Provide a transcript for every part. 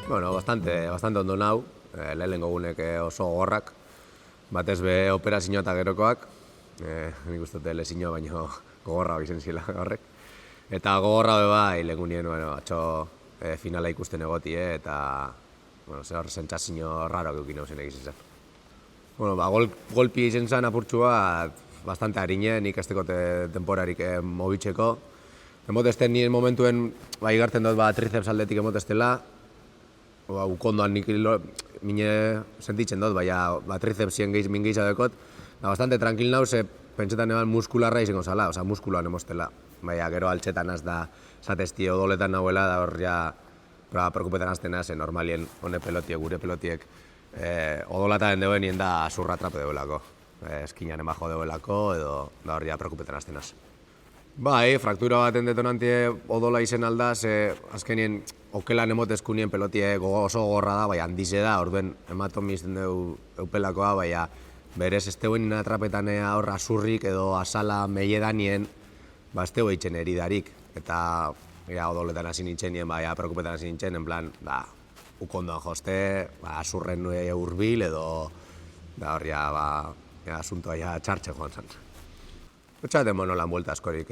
Bueno, bastante ondo nau, lehenengo gunek oso gogorrak, batez be operazioa eta gerokoak, nik uste dut lezino baino gogorra izen zila horrek. Eta gogorra be bai, lehengunien, atxo finala ikusten egotie, eta hor sentsazio raro eukin hausen egiz izan. Golpi izen zen apurtxu bat, bastante harine, nik azteko temporarik mobitzeko. Emotezten nien momentuen, igartzen dut triceps aldetik emoteztela, ukondoan nik mine sentitzen dut, trizepsien min gehiza dekot, bastante tranquil nau, ze pentsetan eban muskularra izango zala, muskuloan emostela. Gero altxetan az da, zatezti odoletan nahuela, da hor ja, preokupetan azten az, normalien hone pelotiek, gure pelotiek, odolatan deuen nien da azurra trape deuelako. Eskinan emajo deuelako, edo da hor ja preokupetan azten az. Fraktura baten detonantie odola izen alda, ze azkenien okelan emotezkunien pelotie oso gogorra da, handize da, orduen ematomi izten deu eupelakoa, berez ez teuen atrapetan horra azurrik edo azala meiedanien, ez teu eitzen eridarik. Eta odoletan hasi nintzen nien, preokupetan hasi nintzen, en plan, ukondoan joste, azurren urbil edo, da hor asuntoa txartxe joan zen. Etxaten nolan buelta askorik,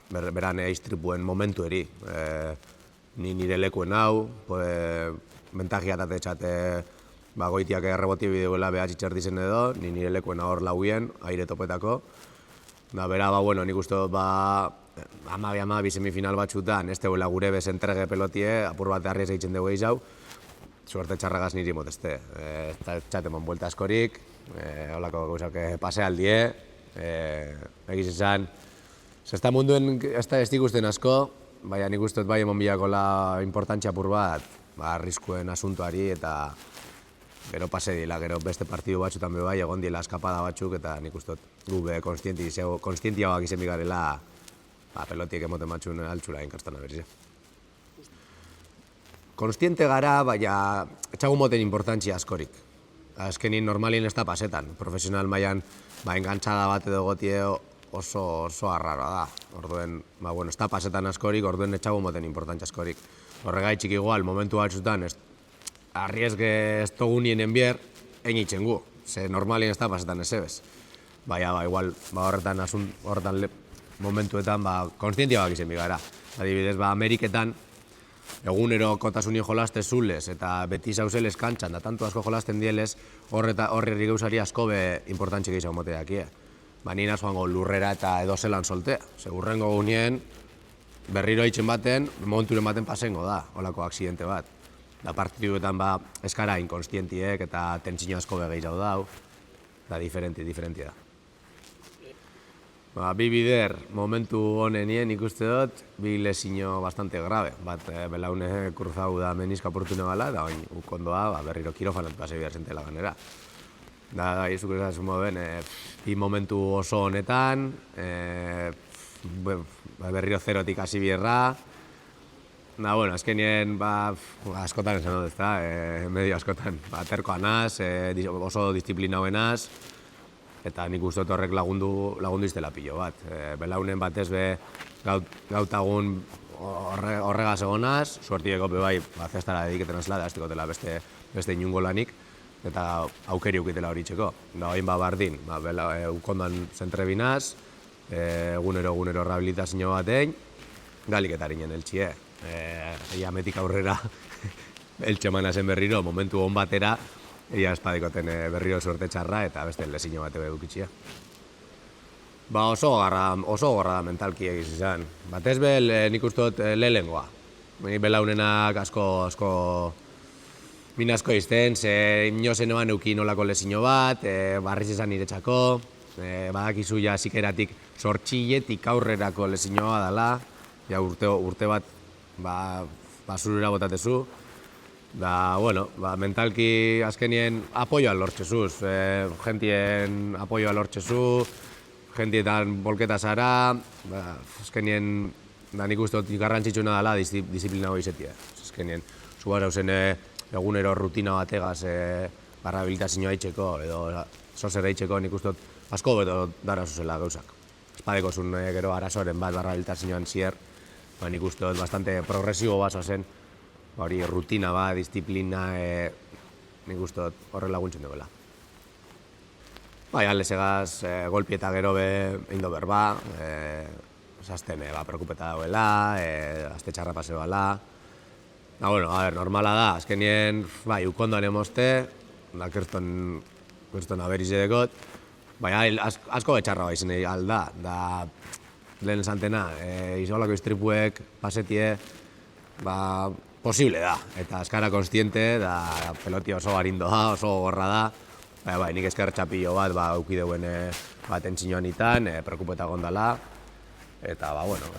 beran istripuen momentu eri. Ni nire lekuen hau, mentagia eta etxate goitiak erreboti bideoela behatxitxer dizen edo, ni nire lekuen hor lauien, aire topetako. Bera, nik uste dut, amabi semifinal batxutan, ez teuela gure bezentrege pelotie, apur bat harriez egiten dugu egizau, suerte txarragaz niri motezte. Etxaten buelta askorik, holako gauzak pasealdie, egiz izan, zesta munduen ez ikusten asko, nik uste dut emon bilakola importantzia apur bat, arriskuen asuntoari eta gero pase dila, gero beste partidu batxutan be bai, egon dila eskapada batxuk eta nik uste dut gu be konstientiagoak izen bigarela pelotiek emoten batxun altxura inkastana berrize. Konstiente gara, etxagun moten importantzia askorik. Azkenin normalien ez da pasetan, profesional mailan engantzada bat edo gotie oso arraroa da. Orduen, ez da pasetan askorik, orduen etxagun moten importantzia askorik. Horregaitxik igual, momentu batzutan, arriesge ez dugunien enbier, egin itzen gu, ze normalien ez da pasetan ez ebez. Igual, horretan momentuetan, konstientia bak izen bigara. Adibidez, Ameriketan, egunero kotasunio jolaste zulez eta beti zauzel eskantxan da tanto asko jolasten dielez, horri gauzari asko be importantzik gehiago moteak. Nien joango lurrera eta edo zelan soltea. Segurrengo gunien, berriro eitzen baten, momenturen baten pasengo da, holako aksidente bat. Da partiduetan eskara inkonstientiek eta tentsio asko be gehiago dau, da diferentia da. Bi bider, momentu honenien ikuste dut, bi lezino bastante grabe. Bat belaune kruzau da meniska portune bala, da oin ukondoa berriro kirofanat pasei behar zentela ganera. Da, izuk esan moden, bi momentu oso honetan, berriro zerotik hasi bierra. Azkenien, askotan esan dut, medio askotan, terkoa naz, oso disiplina hoenaz, eta nik uste dut horrek lagundu iztela pilo bat. Belaunen batez be gautagun horregaz egonaz, suertieko be bai, zestara dediketen azela, da aztekotela beste inungo lanik, eta aukeri ukitela hori txeko. Da hoin bardin, ukondan zentrebinaz, egunero rehabilitazio batein, galiketarinen eltsie. Emetik aurrera eltxemana zen berriro, momentu hon batera, espadikoten berriro suerte txarra eta beste lezino bate edukitxia. Oso gorra da mentalki egiz izan. Batez be nik uste dut lehengoa. Belaunenak asko min asko izten, ze inozen eban eukin olako lezino bat, barriz izan niretzako, badakizu ja zikeratik sortxiletik aurrerako lezinoa dela, urte bat basurura botatezu. Mentalki azkenien apoioa lortzezuz, jentien apoioa lortzezu, jentietan bolketa zara, azkenien nik uste dut garrantzitsuna dela disiplina hori izetia. Azkenien, zubara zen egunero rutina bategaz rehabilitazioa itxeko edo zozera itxeko nik uste dut asko beto dara zuzela gauzak. Espadeko zuen gero arazoren bat rehabilitazioan zier, nik uste dut bastante progresibo baso zen hori rutina bat, disiplina, nik uste dut horre laguntzen duela. Bai, alesegaz, golpi eta gero egin berba, zazten preokupeta dauela, azte txarra paseo bala. Bueno, normala da, azkenien, bai, ukondoan emozte, da kirston aberiz edekot, bai, asko betxarra bai zen alda, da lehen esantena, izolako istripuek, pasetie, posible da, eta eskara konstiente, da peloti oso garindoa, oso gorra da, bai, nik esker txapillo bat, eukideuen tentsinoan itan, preokupeta gondala, eta, bueno,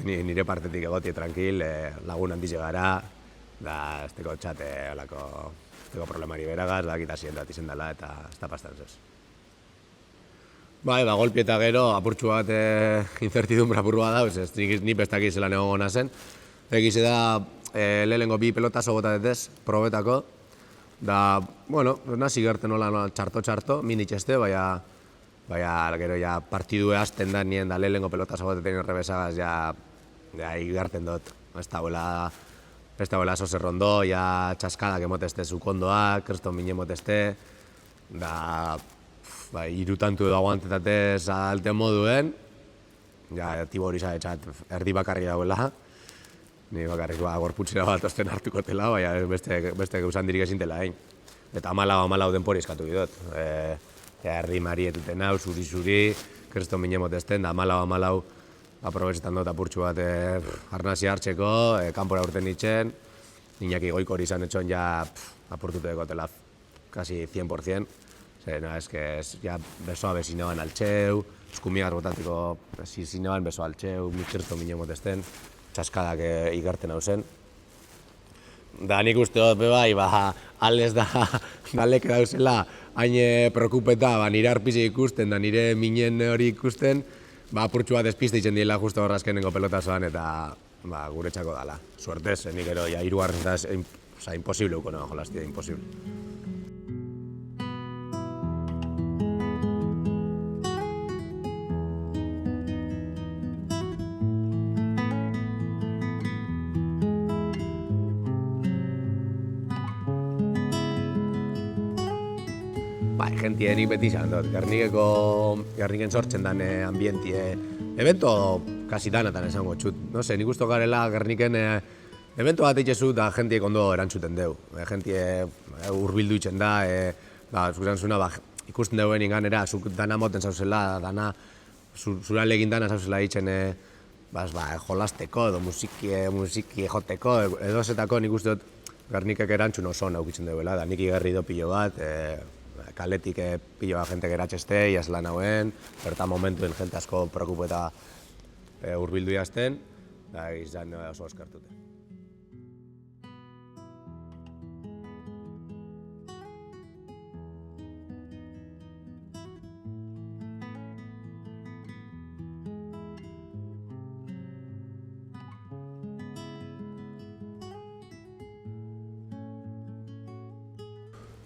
nire partetik egotie tranquil, lagun handize gara, da, esteko txate, esteko problemari beragaz, da, kita ziendat izen dela, eta ez da pastan zez. Bai, golpi eta gero, apurtxu bat incertidumbra burua da, nik bestak izelan egon gona zen. Egize da, lehenengo 2 pelotazo bota detez, probetako. Da, bueno, nazi gerten nola txarto, minitxeste, baina gero ja partidue hasten da nien da lehenengo pelotazo boteten errebesagaz, ja igarten dut. Ez da oso zerrondo, ja txaskadak emoteste zukondoak, kriston mine emoteste, da, irutantu edo aguantetatez alten moduen, ja Tibor izatxat erdi bakarri dauela, ni bakarrik gorputzera bat osten hartuko tela, baina beste gauzan dirik ezintela egin. Eta 14 denpori eskatu bidot. Erdi marietuten hau, zuri-zuri, kriston mine motesten, da 14 aprobetzetan dut apurtxu bat arnazi hartzeko, kanpora urten itxen, Iñaki Goikori izan etxon ja apurtutu dekotela kasi 100%. Ez que besoa bezineban altxeu, eskumiak botatiko zineban besoa altxeu, mikirto mine motesten, txaskadak igarten hau zen. Da nik uste dut bebai, alez da galek dauzela, hain preokupeta nire arpize ikusten da nire minen hori ikusten, apurtxu bat despiste itzen diela justo horra azkenengo pelotazoan eta guretzako dala. Suertez, nik ero, hirugarren da, imposible ukona jolaztia, imposible. Gentie nik beti izan dut, Gerniken sortzen den ambientie, evento kasi danatan esango txut. No se, nik usto garela Gerniken evento bat eitxezu da gentiek ondo erantzuten deu. Gentie urbildu itzen da, zuzan zuna, ikusten deuen inganera, zuk dana moten zauzela, dana zura legin dana zauzela itzen jolasteko edo musiki joteko, edo zetako nik uste dut Gernikek erantzun oso naukitzen deuela, da nik igarri do pilo bat, kaletik pilo bat jente geratxeste, iazlan hauen, bertan momentuen jente asko preokupeta urbildu jazten, da izan oso eskartute.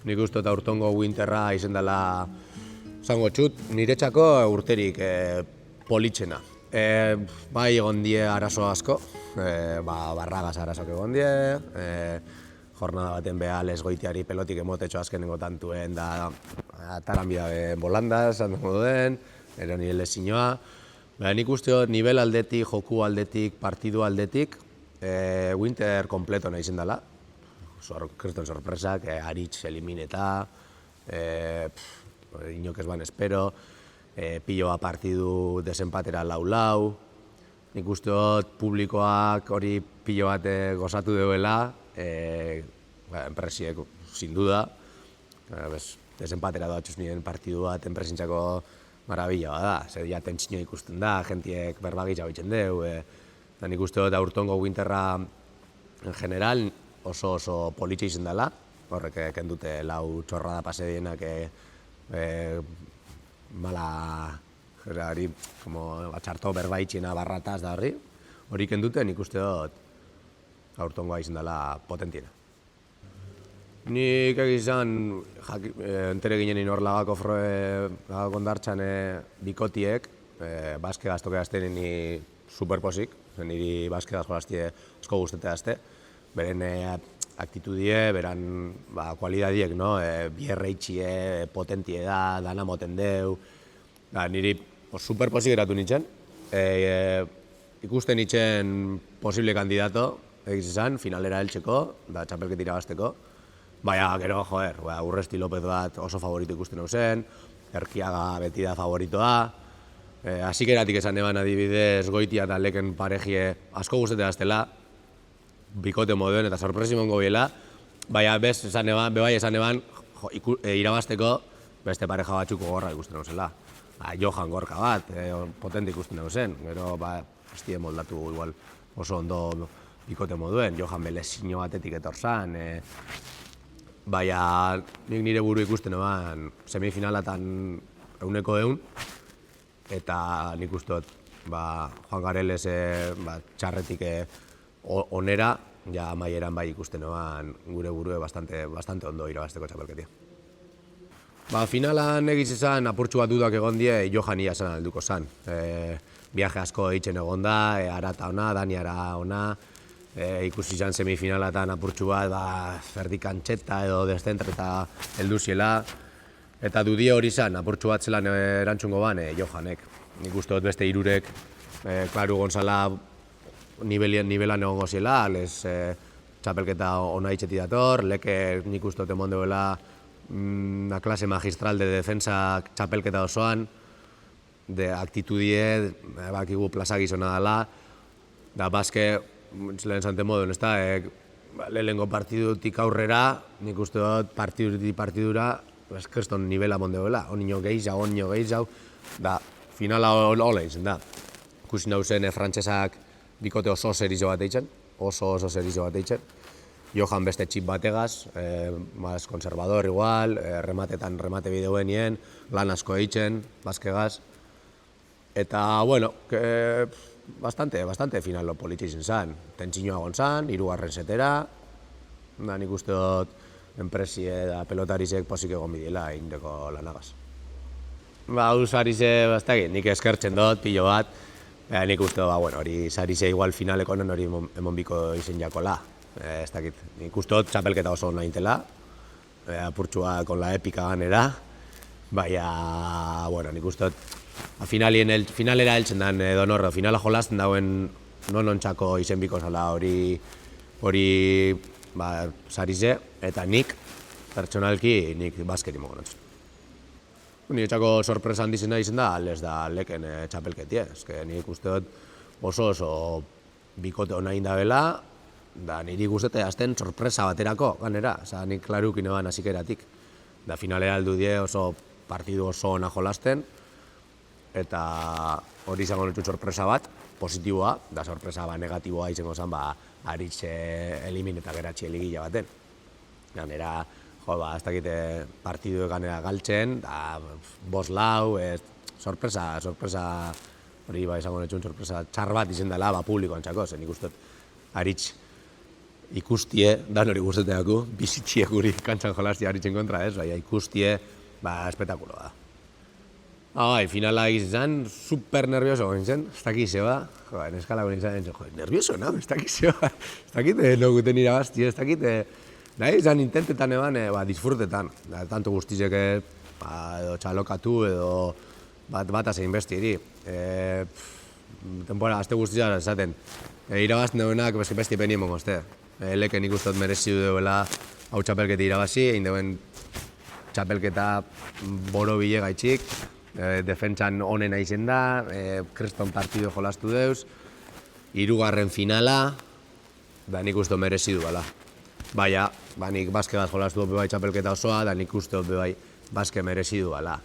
Nik uste eta aurtongo winterra izen dela zango txut, niretzako urterik politxena. Bai egon die arazo asko, barragaz arazok egon die, jornada baten beha les goitiari pelotik emotetxo azkenengo tantuen da ataran bida bolandaz, handengo duen, ero nire lezinoa. Nik uste dut nivel aldetik, joku aldetik, partidu aldetik, winter kompleto nahi izen dela. Kriston sorpresak, Aritz elimineta, inok ez ban espero, piloa partidu desenpatera lau-lau. Nik uste dut publikoak hori pilo bat gozatu deuela, enpresiek sin duda. Desenpatera doatxuz nien partidu bat enpresintzako marabila da. Zer ja tentsino ikusten da, gentiek berbagitza bitzen deu. Nik uste dut aurtongo winterra en general, oso politxe izen dela, horrek kendute lau txorrada pase dienak txarto berbaitxina barrataz da hori kendute nik uste dut aurtongoa izen dela potentiena. Nik egizan, entere ginen hor lagako ondartxan bikotiek, baske gaztoke azte nini superposik, niri baske gazko gaztie asko guztete azte. beren aktitudie, beran kualidadiek, bierreitxie, potentie da, dana moten deu, niri super pozik geratu nintzen, ikusten nintzen posible kandidato, egiz izan, finalera heltzeko, da txapelket irabazteko, baina gero, Urresti López bat oso favorito ikusten hau zen, Erkiaga beti da favoritoa, hasikeratik esan eban adibidez Goitia eta Leken parejie asko guztetea aztela, bikote moduen eta sorpresimongo biela, baina esan eban irabazteko beste pareja batzuk gogorra ikusten hau zela. Johan Gorka bat, potente ikusten hau zen, gero estien moldatu igual oso ondo bikote moduen, Johan Belesino batetik etorzan, baina nik nire buru ikusten eban semifinalatan 100%, eta nik uste Juan Gareles txarretik onera, ja amaieran bai ikusten eban gure burue bastante ondo irabazteko txapelketia. Finalan egiz izan apurtxu bat dudak egon die Johan ia zan alduko zan. Viaje asko eitzen egon da, Arata ona, Daniara ona, ikusi izan semifinalatan apurtxu bat Ferdi Kantxeta edo Descentre eta heldu ziela. Eta dudia hori izan, apurtxu bat zelan erantzungo ban Johanek. Nik uste dut beste hirurek, Klaru Gonzala nivelan egongo ziela, les txapelketa ona itxeti dator, Leke nik uste dut emon deuela una klase magistral de defensa txapelketa osoan, de aktitudie, bakigu plaza gizona dela, da bazke, lehen zante moduen, ez da, lehenengo partidutik aurrera, nik uste dut partidura, kriston nivela mondeuela, onino gehiago, da, finala hola izan da. Ikusi nahu zen frantsesak bikote oso serizo bat eitzen, oso serizo bat eitzen. Johan beste txip bategaz, más konservador igual, remate bideoenien, lan asko eitzen, bazkegaz. Eta, bueno, bastante finalo politxizien zan. Tentsinoa gontzan, 3. setera, nik uste dut enpresie da pelotarizek posik egon bidiela indeko lanagaz. Sarize, nik eskertzen dut, pilo bat, nik uste dut, hori Sarize igual finaleko honen hori emon biko izen jakola. Ez dakit, nik uste dut txapelketa oso naintela, apurtxua kon la epika ganera, baina, nik uste dut finalera heltzen den Donorro, finala jolazten dauen non-ontxako izen biko zala hori Sarize, eta nik, pertsonalki, nik basketi mogo notzen. Niretzako sorpresa handizena izen da, les da Leken txapelketie, nik uste dut oso bikote hona indabela, da niri guztetea azten sorpresa baterako ganera, nik klaruk inoan hasikeratik. Da finalera aldu die oso partidu oso ona jolasten, eta hori izango nutxu sorpresa bat, positiboa, da sorpresa negatiboa izango zen Aritxe elimin eta geratxe eligila baten. Ganera, ez dakite partidu ganera galtzen, da 5-4, sorpresa, hori izango nutxu sorpresa txar bat izen dela publikoan txako, zen ikustot Aritx ikustie, dan hori guzteteako, bizitxiek guri kantxan jolaztia Aritzen kontra, baina ikustie, espetakuloa da. Finala egiz izan, super nervioso gintzen, ez dakit zeba, neskala gure izan, nervioso, no? Ez dakit zeba, ez dakit noguten irabazti, ez dakit, nahi izan intentetan eban, disfrutetan, tanto guztizek edo txalokatu edo bat azein besti eri. Temporada, azte guztizara esaten, irabazten duenak besti penien mongozte. Leken ikustot merezidu duela hau txapelketa irabazi, egin duen txapelketa boro bile gaitxik, defentsan onena izen da, kriston partidu jolastu deuz, 3. finala, da nik uste merezidu bala. Baina, nik baske bat jolastu dut bebai txapelketa osoa, da nik uste dut bebai baske merezidu bala.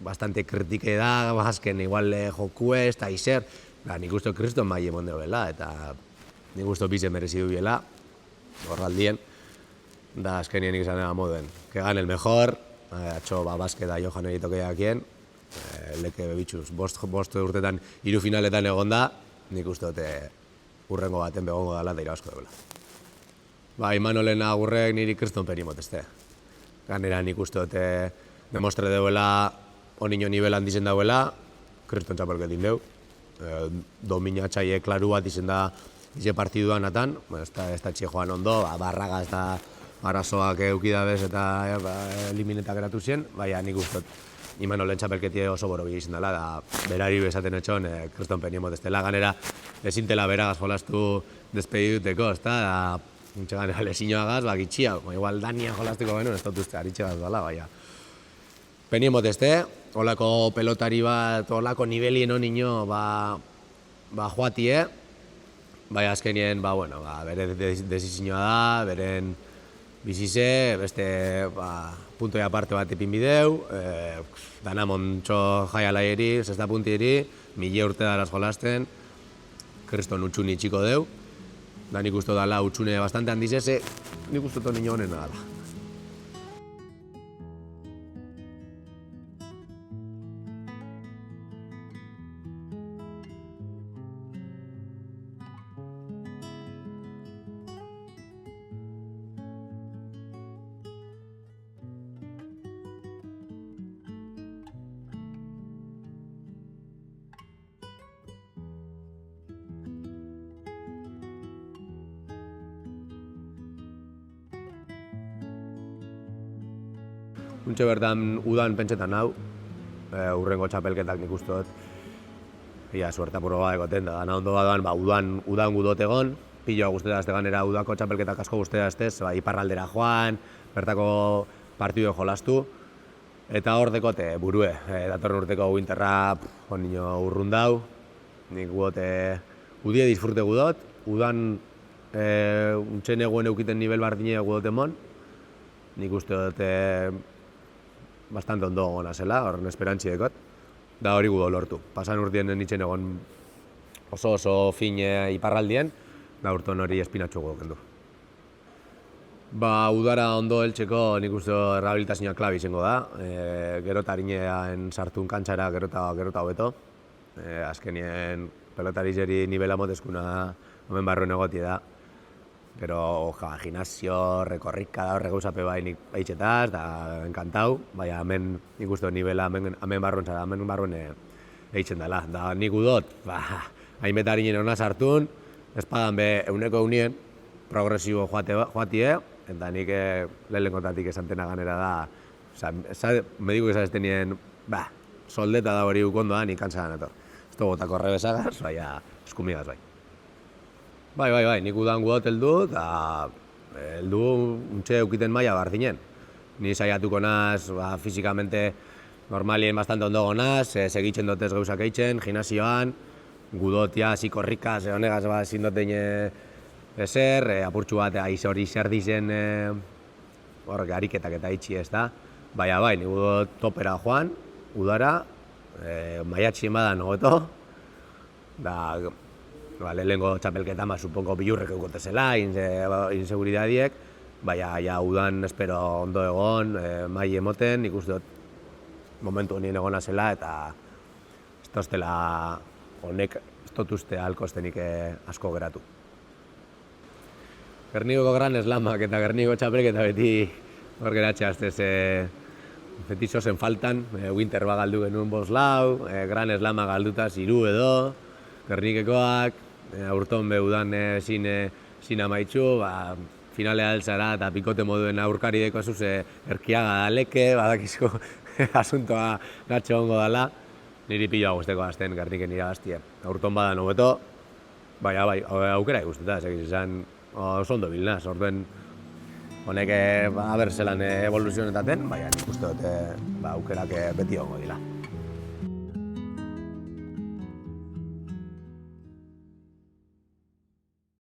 Bastante kritike da, basken igual jokue, ez da izer, da nik uste kriston bai emon dela, eta nik uste bize merezidu biela, horraldien, da azkenien nik izan moduen. Que gane el mejor, atxo baske da Johan egitokeakien, Leke bitxuz, bost urtetan 3 finaletan egon da, nik uste dute urrengo baten begongo dela da irabazko duela. Imanolen agurrek niri kriston penimot ezte. Ganera nik uste dute demostre duela onino nivelan dizen dauela, kriston txapelketin deu. Dominatxaie klaru bat izen da ize partiduan atan, ez da txie joan ondo, barraga ez da arazoak eukidabez eta eliminetak geratu ziren, baina nik ustot Imanol txapelketie oso borobi izan dela, da berari bezaten etxon, kriston penien botestela, ganera ezintela beragaz jolastu despediduteko, ez da, ganera lesinoagaz, gitxia, igual Dania jolasteko benuen, ez dut uste, aritxegaz dela, baina. Penien boteste, holako pelotari bat, holako nivelien honino, joatie, baina azkenien, bere desizinoa da, beren bizize, beste puntoi aparte bat epin bideu, dana montxo jaialai eri, 6 punti eri, 1000 urte daraz jolasten, kriston utxuni txiko deu, da nik usto dala utxune bastante handizese, nik usto to niño honena dala. Untxe bertan udan pentsetan hau, urrengo txapelketak nik uste dut, suerta proba egoten da, dana ondo badoan, udan gudot egon, piloa guztetan azte ganera udako txapelketak asko guztetan aztez, iparraldera joan, bertako partidu jolastu, eta hor dekote burue, datorren urteko winterra nino urrun dau, nik gudote, udie disfrute gudot, udan untxe neguen eukiten nivel bardine gudote mon, nik uste dut bastante ondo gona zela, horren esperantzi dekot, da hori gudo lortu. Pasan urtien nintzen egon oso fin iparraldien, da urton hori espinatxo gudo kendu. Udara ondo heltzeko nik uste rehabilitazioa klabi izango da, gero eta harinean sartun kantxara gero eta hobeto. Azkenien pelotari nivela motezkuna omen barruen egotie da. Gero, gimnasio, rekorrika da horre gauzape bai nik baitxetaz, da enkantau, baina hemen nik uste nivela hemen barruen zara, hemen barruen eitzen dela. Da nik udot, hainbetarinen hona sartun, espadan be euneko eunien progresibo joatie, eta nik lehenkotatik esantena ganera da, mediko esaten nien, soldeta da hori ukondoa nik kantzadan eto. Ez dugu gotako rebesagaz, baina eskumigaz bai. Bai, nik udan gudot heldu, eta heldu untxe eukiten maia bardinen. Ni saiatuko naz, fizikamente normalien bastante ondo gonaz, segitzen dotez gauzak eitzen, gimnasioan, gudot ja zikorrikaz, honegaz ezin dotein ezer, apurtxu bat hori zer dizen horrek ariketak eta itxi ez da. Bai, nik gudot topera joan, udara, maiatxien badan hobeto, da lehenko txapelketa, supongo bilurrek eukote zela, inseguridadiek, baina udan espero ondo egon, mai emoten, nik uste dut momentu honien egona zela, eta ez toztela honek, ez dut uste alkoztenik asko geratu. Gernikoko Gran Slamak eta Gernikoko txapelketa beti hor geratzea aztez beti zozen faltan, Winter galdu genuen 5 lau, Gran Slama galduta 3 edo, Gernikekoak, aurton behudan zin amaitxu, finalea altzara eta pikote moduen aurkari deko zuz erkiaga daleke, badakizko asuntoa gatxo hongo dala, niri piloa guzteko azten Gerniken iragaztie. Aurton badan hobeto, baina aukera ikusteta, segiz izan oso ondo bilnaz, orduen honek zelan evoluzionetaten, baina nik uste dut aukerak beti hongo dila.